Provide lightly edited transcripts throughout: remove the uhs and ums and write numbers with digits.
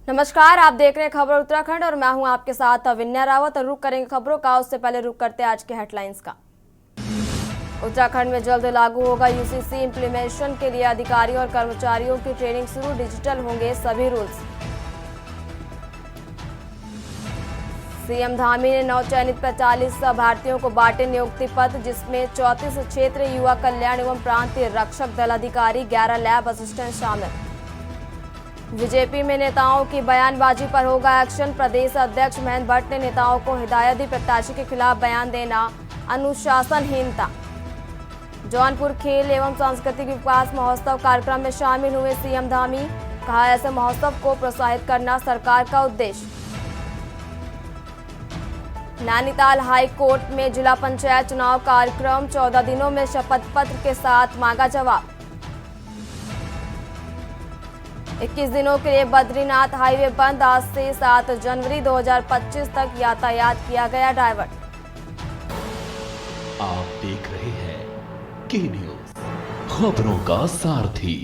नमस्कार, आप देख रहे हैं खबर उत्तराखंड और मैं हूं आपके साथ अविन्या रावत। और रुक करेंगे खबरों का, उससे पहले रुक करते हैं आज के हेडलाइंस का। उत्तराखंड में जल्द लागू होगा यूसीसी इंप्लीमेंटेशन के लिए अधिकारियों और कर्मचारियों की ट्रेनिंग शुरू, डिजिटल होंगे सभी रूल्स। सीएम धामी ने नवचयनित 45 अभ्यर्थियों को बांटे नियुक्ति पत्र, जिसमें 34 क्षेत्रीय युवा कल्याण एवं प्रांतीय रक्षक दल अधिकारी, 11 लैब असिस्टेंट शामिल। बीजेपी में नेताओं की बयानबाजी पर होगा एक्शन, प्रदेश अध्यक्ष महेंद्र भट्ट ने नेताओं को हिदायत दी, प्रत्याशी के खिलाफ बयान देना अनुशासनहीनता। जौनपुर खेल एवं सांस्कृतिक विकास महोत्सव कार्यक्रम में शामिल हुए सीएम धामी, कहा ऐसे महोत्सव को प्रोत्साहित करना सरकार का उद्देश्य। नैनीताल हाई कोर्ट में जिला पंचायत चुनाव कार्यक्रम, 14 दिनों में शपथ पत्र के साथ मांगा जवाब। 21 दिनों के लिए बद्रीनाथ हाईवे बंद, आज से 7 जनवरी 2025 तक यातायात किया गया डाइवर्ट। आप देख रहे हैं के न्यूज, खबरों का सारथी।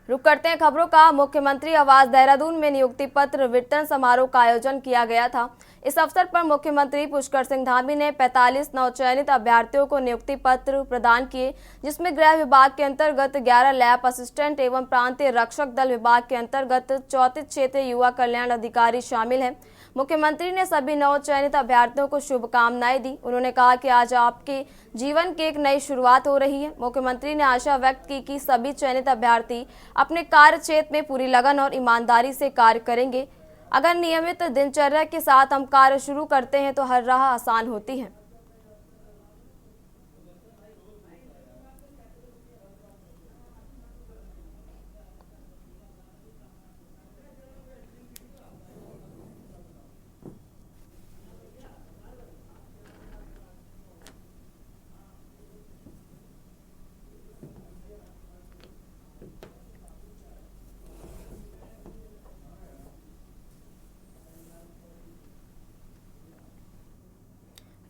रुक करते हैं खबरों का। मुख्यमंत्री आवास देहरादून में नियुक्ति पत्र वितरण समारोह का आयोजन किया गया था। इस अवसर पर मुख्यमंत्री पुष्कर सिंह धामी ने 45 नवचयनित अभ्यर्थियों को नियुक्ति पत्र प्रदान किए, जिसमें गृह विभाग के अंतर्गत 11 लैब असिस्टेंट एवं प्रांतीय रक्षक दल विभाग के अंतर्गत 34 क्षेत्रीय युवा कल्याण अधिकारी शामिल हैं। मुख्यमंत्री ने सभी नवचयनित अभ्यर्थियों को शुभकामनाएं दी। उन्होंने कहा कि आज आपके जीवन की एक नई शुरुआत हो रही है। मुख्यमंत्री ने आशा व्यक्त की कि सभी चयनित अभ्यर्थी अपने कार्य क्षेत्र में पूरी लगन और ईमानदारी से कार्य करेंगे। अगर नियमित दिनचर्या के साथ हम कार्य शुरू करते हैं तो हर राह आसान होती है।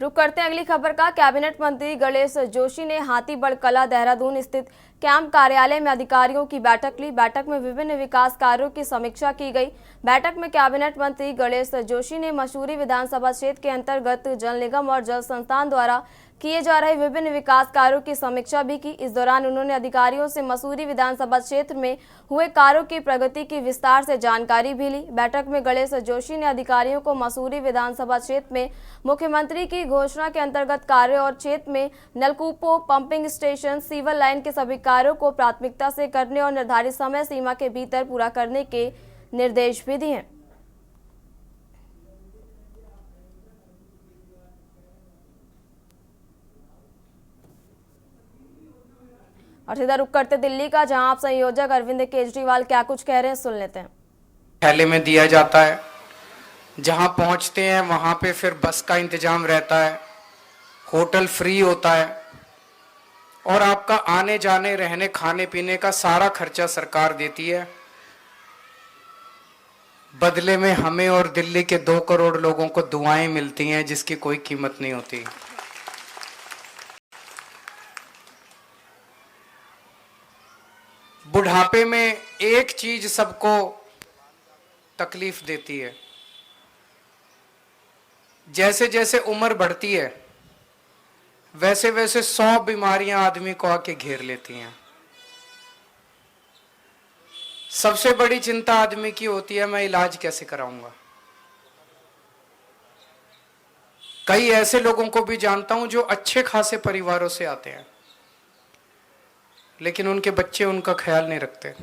रुक करते हैं अगली खबर का। कैबिनेट मंत्री गणेश जोशी ने हाथीबड़ कला देहरादून स्थित कैंप कार्यालय में अधिकारियों की बैठक ली। बैठक में विभिन्न विकास कार्यों की समीक्षा की गई। बैठक में कैबिनेट मंत्री गणेश जोशी ने मसूरी विधानसभा क्षेत्र के अंतर्गत जल निगम और जल संस्थान द्वारा किए जा रहे विभिन्न विकास कार्यों की समीक्षा भी की। इस दौरान उन्होंने अधिकारियों से मसूरी विधानसभा क्षेत्र में हुए कार्यों की प्रगति की विस्तार से जानकारी भी ली। बैठक में गणेश जोशी ने अधिकारियों को मसूरी विधानसभा क्षेत्र में मुख्यमंत्री की घोषणा के अंतर्गत कार्य और क्षेत्र में नलकूपों, पंपिंग स्टेशन, सीवर लाइन के सभी कार्यों को प्राथमिकता से करने और निर्धारित समय सीमा के भीतर पूरा करने के निर्देश भी दिए। और सीधा रुक करते दिल्ली का, जहां आप संयोजक अरविंद केजरीवाल क्या कुछ कह रहे हैं, सुन लेते हैं। थैले में दिया जाता है, जहां पहुंचते हैं वहां पे फिर बस का इंतजाम रहता है, होटल फ्री होता है और आपका आने जाने, रहने, खाने पीने का सारा खर्चा सरकार देती है। बदले में हमें और दिल्ली के 2 करोड़ लोगों को दुआएं मिलती हैं, जिसकी कोई कीमत नहीं होती। बुढ़ापे में एक चीज सबको तकलीफ देती है, जैसे जैसे उम्र बढ़ती है वैसे वैसे 100 बीमारियां आदमी को आके घेर लेती हैं। सबसे बड़ी चिंता आदमी की होती है, मैं इलाज कैसे कराऊंगा। कई ऐसे लोगों को भी जानता हूं जो अच्छे खासे परिवारों से आते हैं, लेकिन उनके बच्चे उनका ख्याल नहीं रखते।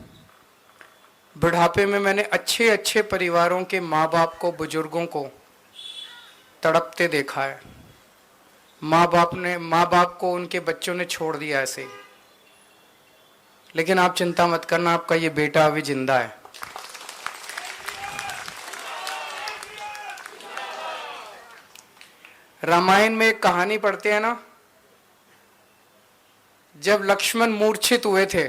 बुढ़ापे में मैंने अच्छे अच्छे परिवारों के माँ बाप को, बुजुर्गों को तड़पते देखा है। माँ बाप को उनके बच्चों ने छोड़ दिया ऐसे ही। लेकिन आप चिंता मत करना, आपका ये बेटा अभी जिंदा है। रामायण में एक कहानी पढ़ते हैं ना, जब लक्ष्मण मूर्छित हुए थे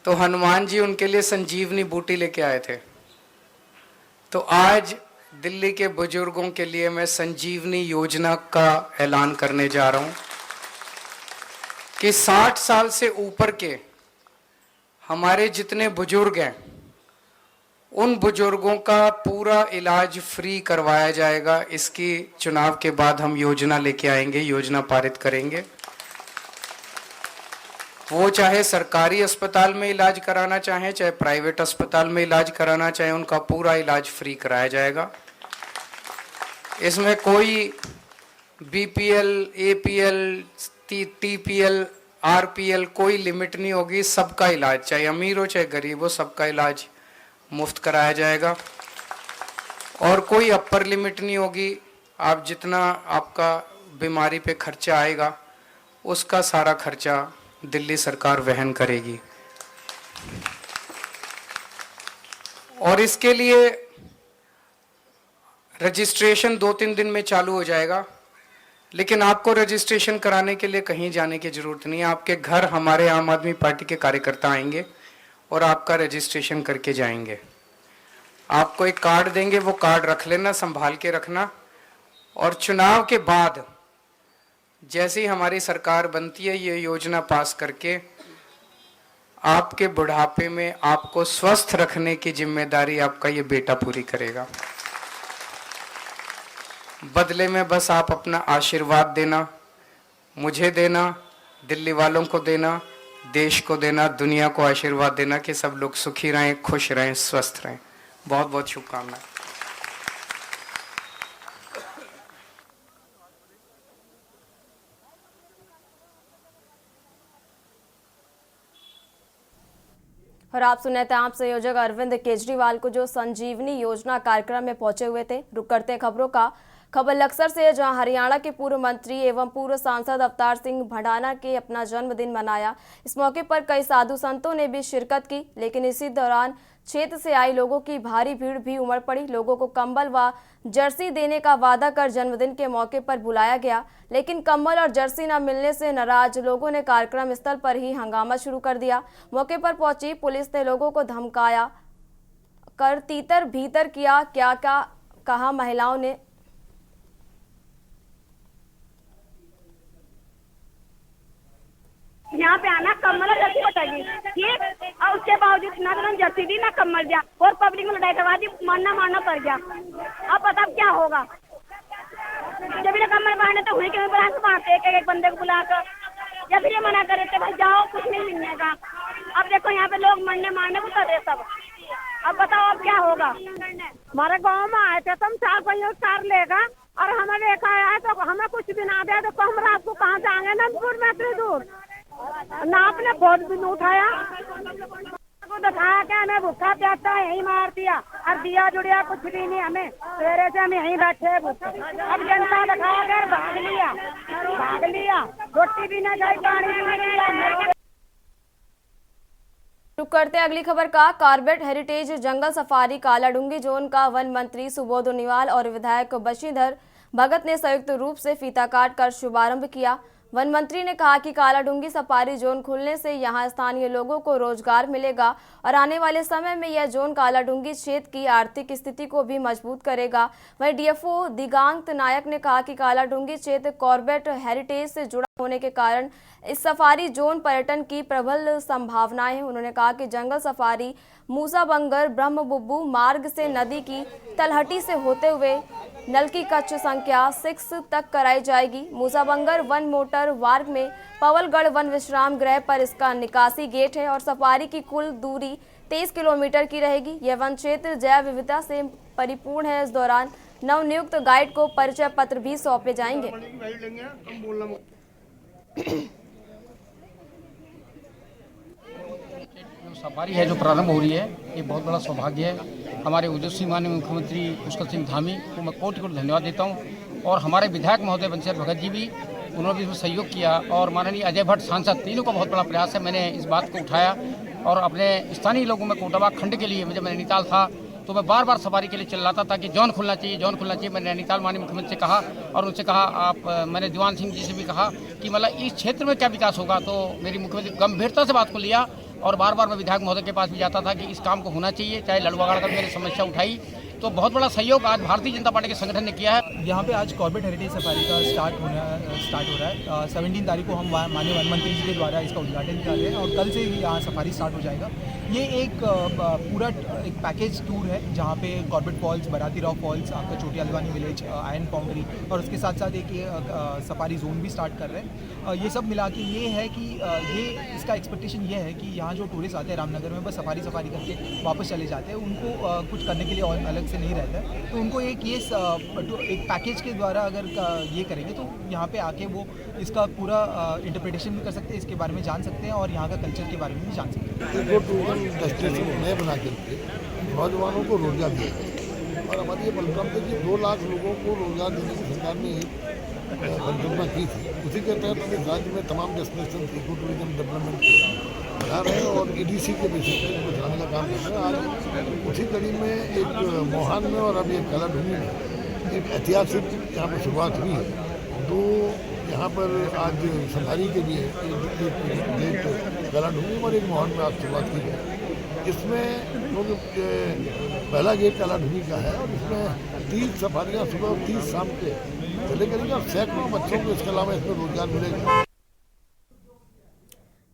तो हनुमान जी उनके लिए संजीवनी बूटी लेके आए थे। तो आज दिल्ली के बुजुर्गों के लिए मैं संजीवनी योजना का ऐलान करने जा रहा हूं कि 60 साल से ऊपर के हमारे जितने बुजुर्ग हैं उन बुजुर्गों का पूरा इलाज फ्री करवाया जाएगा। इसकी चुनाव के बाद हम योजना लेके आएंगे, योजना पारित करेंगे। वो चाहे सरकारी अस्पताल में इलाज कराना चाहें, चाहे प्राइवेट अस्पताल में इलाज कराना चाहें, उनका पूरा इलाज फ्री कराया जाएगा। इसमें कोई बीपीएल, एपीएल, टीपीएल, आरपीएल कोई लिमिट नहीं होगी। सबका इलाज, चाहे अमीर हो चाहे गरीब हो, सबका इलाज मुफ्त कराया जाएगा। और कोई अपर लिमिट नहीं होगी। आप जितना आपका बीमारी पे खर्चा आएगा उसका सारा खर्चा दिल्ली सरकार वहन करेगी। और इसके लिए रजिस्ट्रेशन 2-3 दिन में चालू हो जाएगा। लेकिन आपको रजिस्ट्रेशन कराने के लिए कहीं जाने की जरूरत नहीं है। आपके घर हमारे आम आदमी पार्टी के कार्यकर्ता आएंगे और आपका रजिस्ट्रेशन करके जाएंगे। आपको एक कार्ड देंगे, वो कार्ड रख लेना, संभाल के रखना। और चुनाव के बाद जैसे ही हमारी सरकार बनती है, ये योजना पास करके आपके बुढ़ापे में आपको स्वस्थ रखने की जिम्मेदारी आपका ये बेटा पूरी करेगा। बदले में बस आप अपना आशीर्वाद देना, मुझे देना, दिल्ली वालों को देना, देश को देना, दुनिया को आशीर्वाद देना कि सब लोग सुखी रहें, खुश रहें, स्वस्थ रहें। बहुत बहुत शुभकामनाएं। और आप सुने थे आप संयोजक अरविंद केजरीवाल को, जो संजीवनी योजना कार्यक्रम में पहुंचे हुए थे। रुक करते हैं खबरों का। खबर लक्सर से, जहां हरियाणा के पूर्व मंत्री एवं पूर्व सांसद अवतार सिंह भडाना के अपना जन्मदिन मनाया। इस मौके पर कई साधु संतों ने भी शिरकत की, लेकिन इसी दौरान क्षेत्र से आई लोगों की भारी भीड़ भी उमड़ पड़ी। लोगों को कंबल व जर्सी देने का वादा कर जन्मदिन के मौके पर बुलाया गया, लेकिन कंबल और जर्सी न मिलने से नाराज लोगों ने कार्यक्रम स्थल पर ही हंगामा शुरू कर दिया। मौके पर पहुंची पुलिस ने लोगों को धमकाया कर तीतर भीतर किया। क्या क्या कहा महिलाओं ने। यहाँ पे आना, कम्बल और जर्सी बटेगी, ठीक। और उसके बावजूद ना तो जर्सी दी ना कम्बल दिया, और पब्लिक में लड़ाई करवा दी, मारना पड़ गया। अब पता क्या होगा। जब भी कम्बल पहने तो हुई के बांटते एक बंदे को बुलाकर, या फिर ये मना करे थे भाई जाओ कुछ नहीं मिलने का। अब देखो यहाँ पे लोग मरने मारने को कर रहे सब। अब बताओ अब क्या होगा। हमारे गाँव में आए थे, तुम 4 पहियों कार लेगा और हमें देखा है तो हमें कुछ भी ना दे तो हम रात को कहाँ जाएंगे नंदपुर में इतनी दूर। ना आपने फोन भी नहीं उठाया, को दिखाया क्या हमें भूखा प्यासा यही मार दिया और दिया जुड़िया कुछ भी नहीं। हमें सवेरे से हम यहीं बैठे। अब जनता दिखाया कर भाग लिया, रोटी भी ना जाए, पानी भी नहीं दिया। रुक करते हैं अगली खबर का। कॉर्बेट हेरिटेज जंगल सफारी कालाडूंगी जोन का वन मंत्री सुबोध उनियाल और विधायक बशीधर भगत ने संयुक्त रूप से फीता काट कर शुभारंभ किया। वन मंत्री ने कहा कि कालाडूंगी सफारी जोन खुलने से यहां स्थानीय लोगों को रोजगार मिलेगा और आने वाले समय में यह जोन कालाडूंगी क्षेत्र की आर्थिक स्थिति को भी मजबूत करेगा। वहीं डीएफओ दिगांत नायक ने कहा कि कालाडूंगी क्षेत्र कॉर्बेट हेरिटेज से जुड़ा होने के कारण इस सफारी जोन पर्यटन की प्रबल संभावनाएं हैं। उन्होंने कहा कि जंगल सफारी मूसाबंगर ब्रह्मबुब्बू मार्ग से नदी की तलहटी से होते हुए नलकी कच्छ संख्या 6 तक कराई जाएगी। मूसाबंगर वन मोटर मार्ग में पवलगढ़ वन विश्राम गृह पर इसका निकासी गेट है और सफारी की कुल दूरी 23 किलोमीटर की रहेगी। यह वन क्षेत्र जैव विविधता से परिपूर्ण है। इस दौरान नवनियुक्त गाइड को परिचय पत्र भी सौंपे जाएंगे। सफारी है जो प्रारंभ हो रही है, ये बहुत बड़ा सौभाग्य है। हमारे ओजस्वी माननीय मुख्यमंत्री पुष्कर सिंह धामी को मैं कोटि कोटि धन्यवाद देता हूँ और हमारे विधायक महोदय बंशीधर भगत जी भी, उन्होंने भी इसमें सहयोग किया और माननीय अजय भट्ट सांसद, तीनों का बहुत बड़ा प्रयास है। मैंने इस बात को उठाया और अपने स्थानीय लोगों में कोटाबा खंड के लिए, जब मैं नैनीताल था तो मैं बार बार सफारी के लिए चिल्लाता था कि जोन खुलना चाहिए, जोन खुलना चाहिए। मैंने नैनीताल माननीय मुख्यमंत्री से कहा और उनसे कहा, मैंने दीवान सिंह जी से भी कहा कि मतलब इस क्षेत्र में क्या विकास होगा। तो मेरी मुख्यमंत्री गंभीरता से बात को लिया और बार बार मैं विधायक महोदय के पास भी जाता था कि इस काम को होना चाहिए। चाहे लड़वागढ़ का मैंने समस्या उठाई, तो बहुत बड़ा सहयोग आज भारतीय जनता पार्टी के संगठन ने किया है। यहाँ पे आज कॉर्बेट हेरिटेज सफारी का स्टार्ट हो रहा है। 17 तारीख को हम माननीय वन मंत्री जी के द्वारा इसका उद्घाटन किया है और कल से ही यहाँ सफारी स्टार्ट हो जाएगा। ये एक पूरा एक पैकेज टूर है जहाँ पे कॉर्बेट फॉल्स, बराती राव फॉल्स, आपका चोटिया अलवानी विलेज, आयरन फाउंड्री और उसके साथ साथ एक सफारी जोन भी स्टार्ट कर रहे हैं। ये सब मिला के ये है कि ये इसका एक्सपेक्टेशन ये है कि यहाँ जो टूरिस्ट आते हैं रामनगर में बस सफारी करके वापस चले जाते हैं, उनको कुछ करने के लिए और अलग से नहीं रहता है। तो उनको एक पैकेज के द्वारा अगर ये करेंगे तो यहाँ पे आके वो इसका पूरा इंटरप्रिटेशन भी कर सकते हैं, इसके बारे में जान सकते हैं और यहाँ का कल्चर के बारे में भी जान सकते हैं। इको टूरिज्म डेस्टिनेशन नए बना करके नौजवानों को रोजगार दिया है और हमारी ये परिकल्पना थी कि 2 लाख लोगों को रोजगार देने की सरकार ने परिकल्पना की थी। उसी के तहत हम इस राज्य में तमाम डेस्टिनेशन इको टूरिज्म डेवलपमेंट बना रहे हैं और EDC के बेसिस पे इनको चलाने का काम कर रहे हैं। आज उसी कड़ी में एक मोहान में और अभी एक कलाढूंगी में एक ऐतिहासिक यहाँ पर शुरुआत हुई है। 2 यहाँ पर आज सफारी के लिए एक गेट कलाढूंगी और एक मोहन में आज शुरुआत की गई। इसमें लोग पहला गेट कलाढूंगी का है और इसमें 30 सफारियाँ सुबह और 30 शाम के चले करेंगे और सैकड़ों बच्चों को इसके अलावा इसमें रोजगार मिलेगा।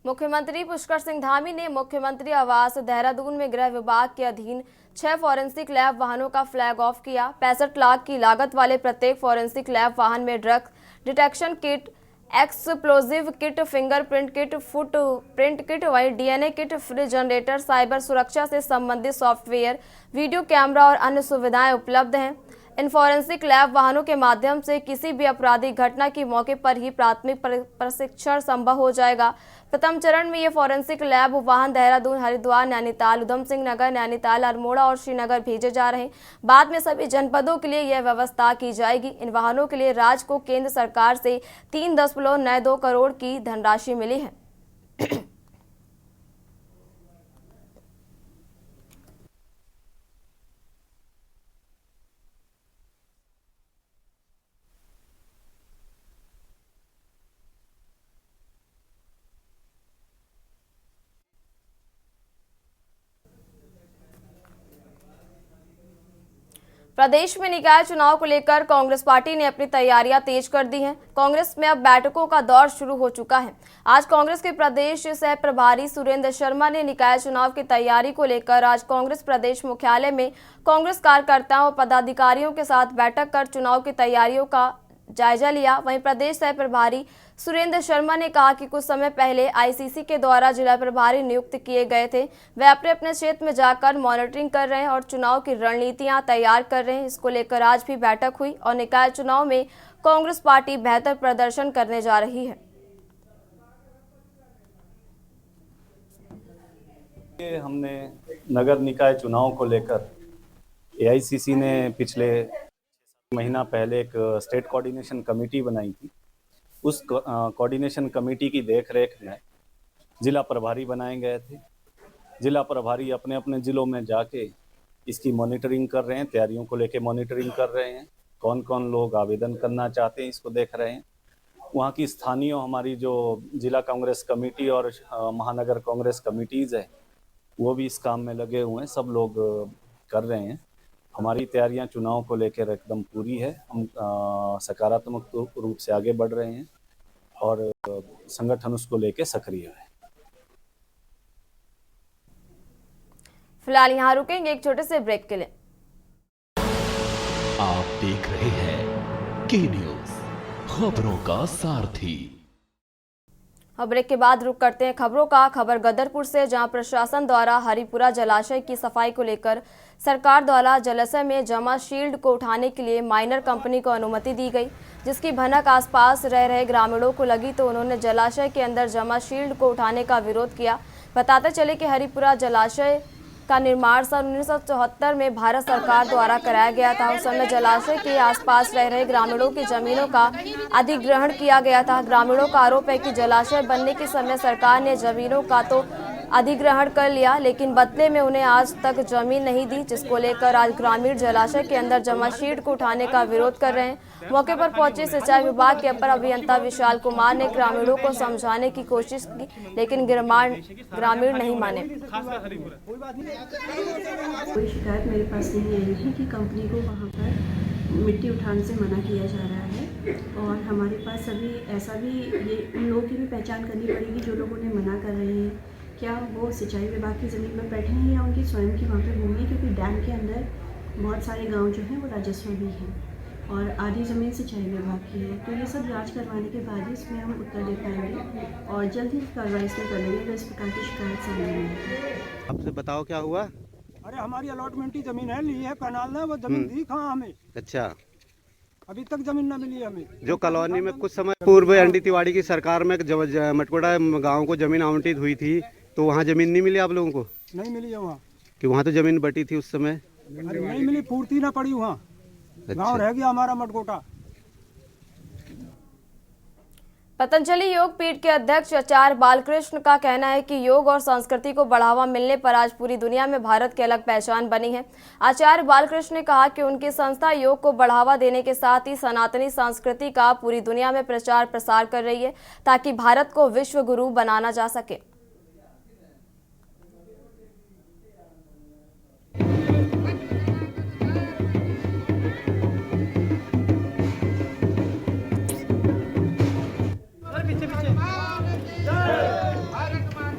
मुख्यमंत्री पुष्कर सिंह धामी ने मुख्यमंत्री आवास देहरादून में गृह विभाग के अधीन 6 फॉरेंसिक लैब वाहनों का फ्लैग ऑफ किया। 65 लाख की लागत वाले प्रत्येक फॉरेंसिक लैब वाहन में drug detection kit, explosive kit, fingerprint kit, foot print kit, वहीं DNA kit, fridge generator, cyber सुरक्षा से संबंधित सॉफ्टवेयर, वीडियो कैमरा और अन्य सुविधाएं उपलब्ध हैं। इन फॉरेंसिक लैब वाहनों के माध्यम से किसी भी आपराधिक घटना की मौके पर ही प्राथमिक प्रशिक्षण संभव हो जाएगा। प्रथम चरण में ये फॉरेंसिक लैब वाहन देहरादून, हरिद्वार, नैनीताल, उधम सिंह नगर, नैनीताल, अल्मोड़ा और श्रीनगर भेजे जा रहे हैं। बाद में सभी जनपदों के लिए यह व्यवस्था की जाएगी। इन वाहनों के लिए राज्य को केंद्र सरकार से 3.92 करोड़ की धनराशि मिली है। प्रदेश में निकाय चुनाव को लेकर कांग्रेस पार्टी ने अपनी तैयारियां तेज कर दी हैं। कांग्रेस में अब बैठकों का दौर शुरू हो चुका है। आज कांग्रेस के प्रदेश सह प्रभारी सुरेंद्र शर्मा ने निकाय चुनाव की तैयारी को लेकर आज कांग्रेस प्रदेश मुख्यालय में कांग्रेस कार्यकर्ताओं और पदाधिकारियों के साथ बैठक कर चुनाव की तैयारियों का जायजा लिया। वहीं प्रदेश सह प्रभारी सुरेंद्र शर्मा ने कहा कि कुछ समय पहले ICC के द्वारा जिला प्रभारी नियुक्त किए गए थे, वे अपने अपने क्षेत्र में जाकर मॉनिटरिंग कर रहे हैं और चुनाव की रणनीतियां तैयार कर रहे हैं। इसको लेकर आज भी बैठक हुई और निकाय चुनाव में कांग्रेस पार्टी बेहतर प्रदर्शन करने जा रही है। हमने नगर निकाय चुनाव को लेकर AICC ने पिछले महीना पहले एक स्टेट कोऑर्डिनेशन कमेटी बनाई थी। उस कोऑर्डिनेशन कमेटी की देखरेख में जिला प्रभारी बनाए गए थे। जिला प्रभारी अपने अपने ज़िलों में जाके इसकी मॉनिटरिंग कर रहे हैं, तैयारियों को लेके मॉनिटरिंग कर रहे हैं, कौन कौन लोग आवेदन करना चाहते हैं इसको देख रहे हैं। वहाँ की स्थानीय हमारी जो जिला कांग्रेस कमेटी और महानगर कांग्रेस कमेटीज़ है वो भी इस काम में लगे हुए हैं, सब लोग कर रहे हैं। हमारी तैयारियां चुनाव को लेकर एकदम पूरी है। हम सकारात्मक रूप से आगे बढ़ रहे हैं और संगठन उसको लेकर सक्रिय है। फिलहाल यहाँ रुकेंगे एक छोटे से ब्रेक के लिए। आप देख रहे हैं के न्यूज़, खबरों का सारथी। अब ब्रेक के बाद रुक करते हैं खबरों का। खबर गदरपुर से, जहां प्रशासन द्वारा हरिपुरा जलाशय की सफाई को लेकर सरकार द्वारा जलाशय में जमा शील्ड को उठाने के लिए माइनर कंपनी को अनुमति दी गई, जिसकी भनक आसपास रह रहे ग्रामीणों को लगी तो उन्होंने जलाशय के अंदर जमा शील्ड को उठाने का विरोध किया। बताते चले कि हरिपुरा जलाशय का निर्माण सन 1974 में भारत सरकार द्वारा कराया गया था। उस समय जलाशय के आसपास रह रहे ग्रामीणों की जमीनों का अधिग्रहण किया गया था। ग्रामीणों का आरोप है कि जलाशय बनने के समय सरकार ने जमीनों का तो अधिग्रहण कर लिया, लेकिन बदले में उन्हें आज तक जमीन नहीं दी, जिसको लेकर आज ग्रामीण जलाशय के अंदर जमा शील्ड को उठाने का विरोध कर रहे हैं। मौके पर पहुंचे सिंचाई विभाग के अपर अभियंता विशाल कुमार ने ग्रामीणों को समझाने की कोशिश की, लेकिन ग्रामीण नहीं माने। कोई शिकायत मेरे पास नहीं आई है कि कंपनी को वहाँ पर मिट्टी उठाने से मना किया जा रहा है, और हमारे पास अभी ऐसा भी ये उन लोगों की भी पहचान करनी पड़ेगी जो लोग उन्हें मना कर रहे हैं। क्या वो सिंचाई विभाग की ज़मीन पर बैठे हैं या उनकी स्वयं की वहाँ पे भूमि है, क्योंकि डैम के अंदर बहुत सारे गांव जो हैं वो राजस्व भी हैं और आधी ज़मीन सिंचाई विभाग की है। तो ये सब जांच करवाने के बाद ही इसमें हम उत्तर दे पाएंगे और जल्द ही कार्रवाई इसमें कर लेंगे अगर इस प्रकार की शिकायत सामने नहीं आती। आपसे बताओ क्या हुआ? अरे हमारी अलॉटमेंट की जमीन है, ली है कनाल ने, वो जमीन दी कहाँ हमें? अच्छा, अभी तक जमीन न मिली हमें। जो कॉलोनी में कुछ समय पूर्व एनडी तिवाड़ी की सरकार में मटकोड़ा गांव को जमीन आवंटित हुई थी, तो वहाँ जमीन नहीं मिली आप लोगों को? नहीं मिली है वहाँ, कि वहाँ तो जमीन बटी थी उस समय? अरे नहीं मिली, पूर्ति ना पड़ी वहाँ। अच्छा। गाँव रह गया हमारा मटकोटा। पतंजलि योग पीठ के अध्यक्ष आचार्य बालकृष्ण का कहना है कि योग और संस्कृति को बढ़ावा मिलने पर आज पूरी दुनिया में भारत की अलग पहचान बनी है। आचार्य बालकृष्ण ने कहा कि उनकी संस्था योग को बढ़ावा देने के साथ ही सनातनी संस्कृति का पूरी दुनिया में प्रचार प्रसार कर रही है ताकि भारत को विश्व गुरु बनाना जा सके।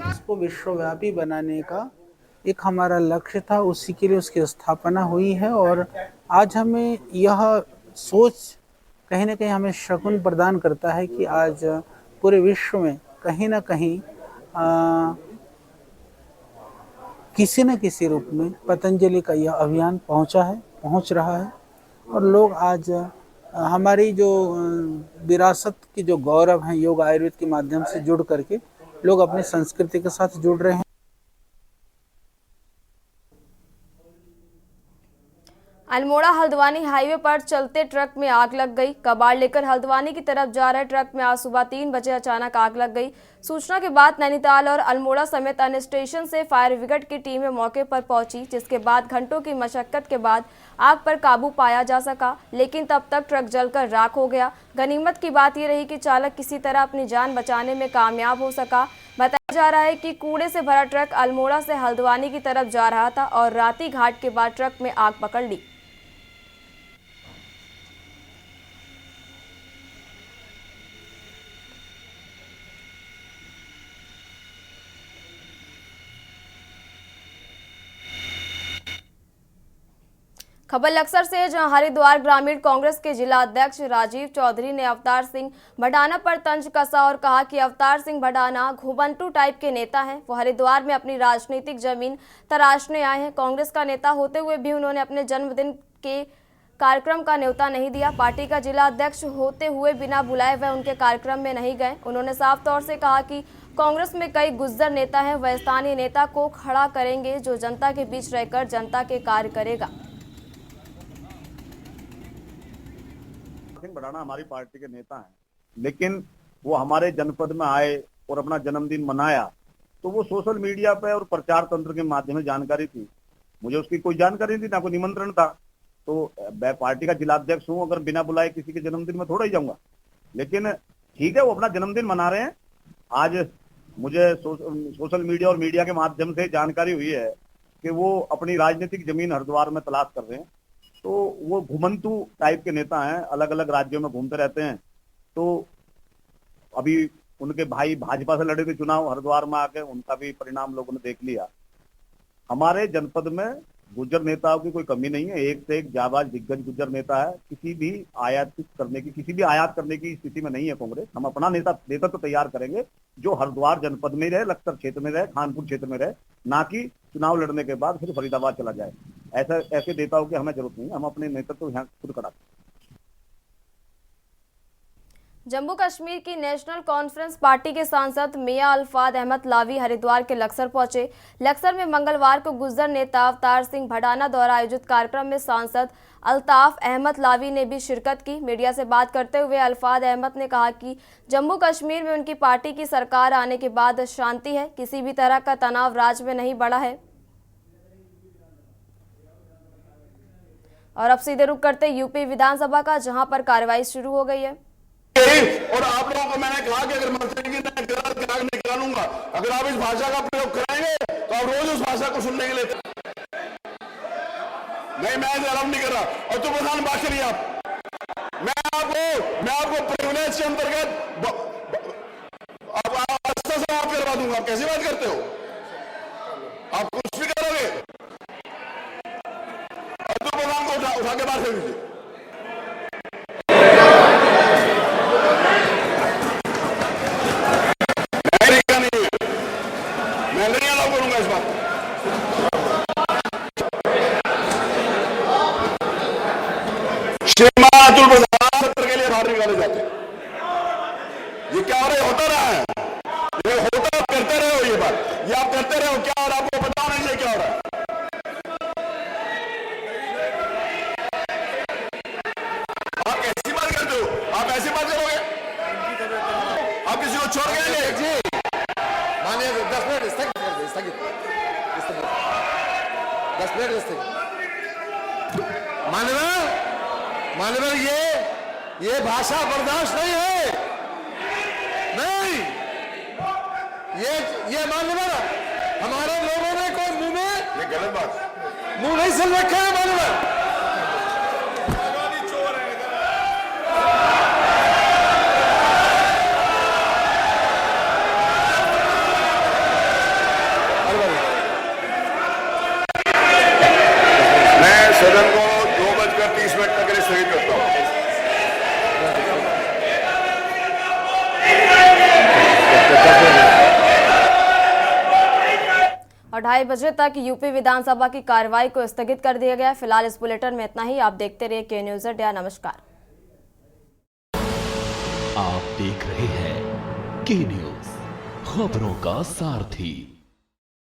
इसको विश्वव्यापी बनाने का एक हमारा लक्ष्य था, उसी के लिए उसकी स्थापना हुई है और आज हमें यह सोच कहीं ना कहीं हमें शगुन प्रदान करता है कि आज पूरे विश्व में कहीं ना कहीं किसी न किसी रूप में पतंजलि का यह अभियान पहुंच रहा है और लोग आज हमारी जो विरासत की जो गौरव है योग आयुर्वेद के माध्यम से जुड़ करके लोग अपनी संस्कृति के साथ जुड़ रहे हैं। अल्मोड़ा हल्द्वानी हाईवे पर चलते ट्रक में आग लग गई। कबाड़ लेकर हल्द्वानी की तरफ जा रहे ट्रक में आज सुबह 3 बजे अचानक आग लग गई। सूचना के बाद नैनीताल और अल्मोड़ा समेत अन्य स्टेशन से फायर ब्रिगेड की टीमें मौके पर पहुंची, जिसके बाद घंटों की मशक्कत के बाद आग पर काबू पाया जा सका, लेकिन तब तक ट्रक जलकर राख हो गया। गनीमत की बात यह रही कि चालक किसी तरह अपनी जान बचाने में कामयाब हो सका। बताया जा रहा है कि कूड़े से भरा ट्रक अल्मोड़ा से हल्द्वानी की तरफ जा रहा था और राती घाट के बाद ट्रक में आग पकड़ ली। खबर लक्सर से है, जहां हरिद्वार ग्रामीण कांग्रेस के जिला अध्यक्ष राजीव चौधरी ने अवतार सिंह भडाना पर तंज कसा और कहा कि अवतार सिंह भडाना घुमंटू टाइप के नेता हैं। वो हरिद्वार में अपनी राजनीतिक जमीन तराशने आए हैं। कांग्रेस का नेता होते हुए भी उन्होंने अपने जन्मदिन के कार्यक्रम का न्योता नहीं दिया। पार्टी का जिला अध्यक्ष होते हुए बिना बुलाए वह उनके कार्यक्रम में नहीं गए। उन्होंने साफ तौर से कहा कि कांग्रेस में कई गुज्जर नेता हैं, वह स्थानीय नेता को खड़ा करेंगे जो जनता के बीच रहकर जनता के कार्य करेगा। भडाना हमारी पार्टी के नेता हैं, लेकिन वो हमारे जनपद में आए और अपना जन्मदिन मनाया तो वो सोशल मीडिया पे और प्रचार तंत्र के माध्यम से जानकारी थी। मुझे उसकी कोई जानकारी नहीं थी, ना कोई निमंत्रण था। तो मैं पार्टी का जिलाध्यक्ष हूँ, अगर बिना बुलाए किसी के जन्मदिन में थोड़ा ही जाऊंगा। लेकिन ठीक है, वो अपना जन्मदिन मना रहे हैं। आज मुझे सोशल मीडिया और मीडिया के माध्यम से जानकारी हुई है कि वो अपनी राजनीतिक जमीन हरिद्वार में तलाश कर रहे हैं। तो वो घुमंतू टाइप के नेता हैं, अलग अलग राज्यों में घूमते रहते हैं। तो अभी उनके भाई भाजपा से लड़े थे चुनाव हरिद्वार में आके, उनका भी परिणाम लोगों ने देख लिया। हमारे जनपद में गुज्जर नेताओं की कोई कमी नहीं है, एक से एक जाबाज दिग्गज गुज्जर नेता है। किसी भी आयात करने की स्थिति में नहीं है कांग्रेस। हम अपना नेता तो तैयार करेंगे जो हरिद्वार जनपद में रहे, लक्सर क्षेत्र में रहे, खानपुर क्षेत्र में रहे, ना कि चुनाव लड़ने के बाद फिर फरीदाबाद चला जाए। ऐसे नेताओं की हमें जरूरत नहीं है, हम अपने नेतृत्व यहाँ खुद करा। जम्मू कश्मीर की नेशनल कॉन्फ्रेंस पार्टी के सांसद मियां अल्फाज अहमद लावी हरिद्वार के लक्सर पहुंचे। लक्सर में मंगलवार को गुज्जर नेता अवतार सिंह भडाना द्वारा आयोजित कार्यक्रम में सांसद अल्ताफ अहमद लावी ने भी शिरकत की। मीडिया से बात करते हुए अल्फाज अहमद ने कहा कि जम्मू कश्मीर में उनकी पार्टी की सरकार आने के बाद शांति है, किसी भी तरह का तनाव राज्य में नहीं बढ़ा है। और अब सीधे रुख करते यूपी विधानसभा का, जहां पर कार्रवाई शुरू हो गई है। और आप लोगों को मैंने कहा कि अगर मंत्री की निकालूंगा, अगर आप इस भाषा का प्रयोग कराएंगे तो आप रोज उस भाषा को सुनने के लिए नहीं, मैं आराम नहीं कर रहा। और तो प्रधान बात करिए आप, मैं आपको प्रिविलेज के अंतर्गत आप करवा दूंगा। आप कैसी बात करते हो? उठा के बाहर फेंक दीजिए। मैं नहीं अलाउ करूंगा इस बात। श्रीमान अतुल प्रसाद सत्र के लिए बाहर निकाले जाते हैं। ये क्या हो रहा है? होता रहा है, ये होता, आप करते रहे हो ये बात, ये आप करते रहे हो क्या, और आपको पता नहीं है क्या हो रहा है। आप कैसी बात करते हो? आप ऐसी बात करोगे? आप किसी को छोड़ के मानिए 10 मिनट स्थगित 10 मिनट मानवर ये भाषा बर्दाश्त नहीं है, नहीं, ये मानवर हमारे लोगों ने कोई मुंह में, ये गलत बात, मुंह नहीं सिल रखे हैं मानवर। मैं सदन को 2:30 तक के लिए स्थगित करता हूं। और 2:30 बजे तक यूपी विधानसभा की कार्रवाई को स्थगित कर दिया गया। फिलहाल इस बुलेटिन में इतना ही। आप देखते रहिए के न्यूज़ इंडिया। नमस्कार। आप देख रहे हैं के न्यूज़, खबरों का सारथी।